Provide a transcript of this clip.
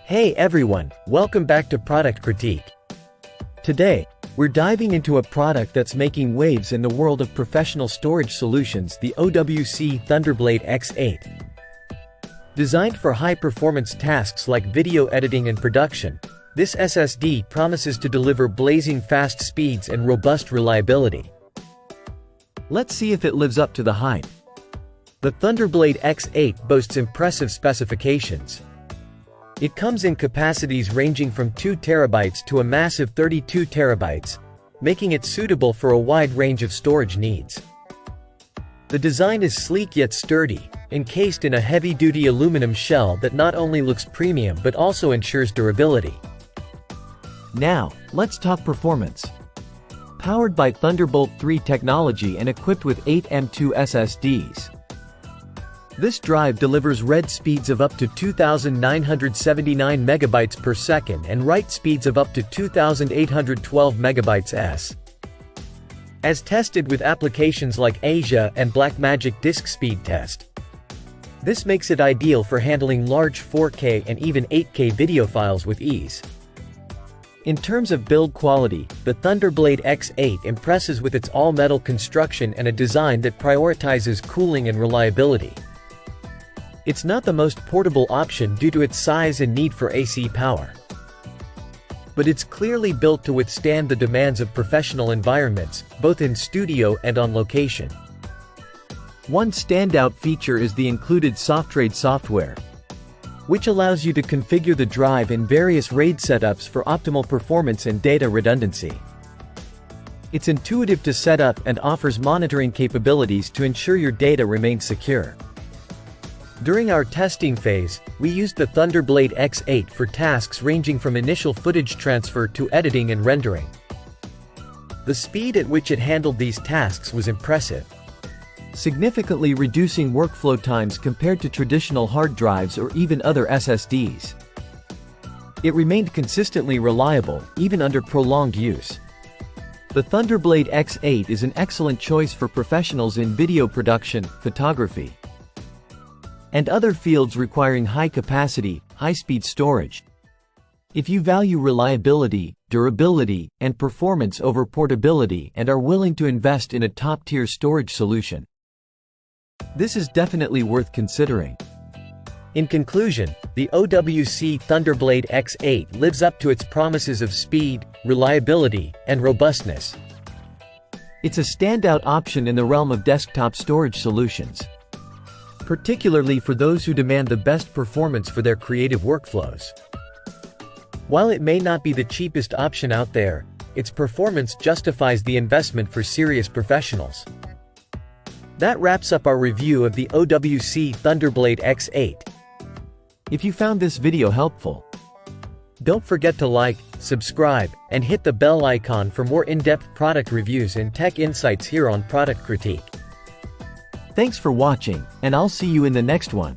Hey everyone, welcome back to Product Critique. Today, we're diving into a product that's making waves in the world of professional storage solutions, the OWC Thunderblade X8. Designed for high-performance tasks like video editing and production, this SSD promises to deliver blazing fast speeds and robust reliability. Let's see if it lives up to the hype. The Thunderblade X8 boasts impressive specifications. It comes in capacities ranging from 2 TB to a massive 32 TB, making it suitable for a wide range of storage needs. The design is sleek yet sturdy, encased in a heavy-duty aluminum shell that not only looks premium but also ensures durability. Now, let's talk performance. Powered by Thunderbolt 3 technology and equipped with 8 M.2 SSDs. This drive delivers read speeds of up to 2,979 MB per second and write speeds of up to 2,812 MB/s. As tested with applications like Asia and Blackmagic Disk Speed Test. This makes it ideal for handling large 4K and even 8K video files with ease. In terms of build quality, the Thunderblade X8 impresses with its all-metal construction and a design that prioritizes cooling and reliability. It's not the most portable option due to its size and need for AC power. But it's clearly built to withstand the demands of professional environments, both in studio and on location. One standout feature is the included SoftRAID software, which allows you to configure the drive in various RAID setups for optimal performance and data redundancy. It's intuitive to set up and offers monitoring capabilities to ensure your data remains secure. During our testing phase, we used the Thunderblade X8 for tasks ranging from initial footage transfer to editing and rendering. The speed at which it handled these tasks was impressive, significantly reducing workflow times compared to traditional hard drives or even other SSDs. It remained consistently reliable, even under prolonged use. The Thunderblade X8 is an excellent choice for professionals in video production, photography, and other fields requiring high-capacity, high-speed storage. If you value reliability, durability, and performance over portability and are willing to invest in a top-tier storage solution, this is definitely worth considering. In conclusion, the OWC Thunderblade X8 lives up to its promises of speed, reliability, and robustness. It's a standout option in the realm of desktop storage solutions, particularly for those who demand the best performance for their creative workflows. While it may not be the cheapest option out there, its performance justifies the investment for serious professionals. That wraps up our review of the OWC Thunderblade X8. If you found this video helpful, don't forget to like, subscribe, and hit the bell icon for more in-depth product reviews and tech insights here on Product Critique. Thanks for watching, and I'll see you in the next one.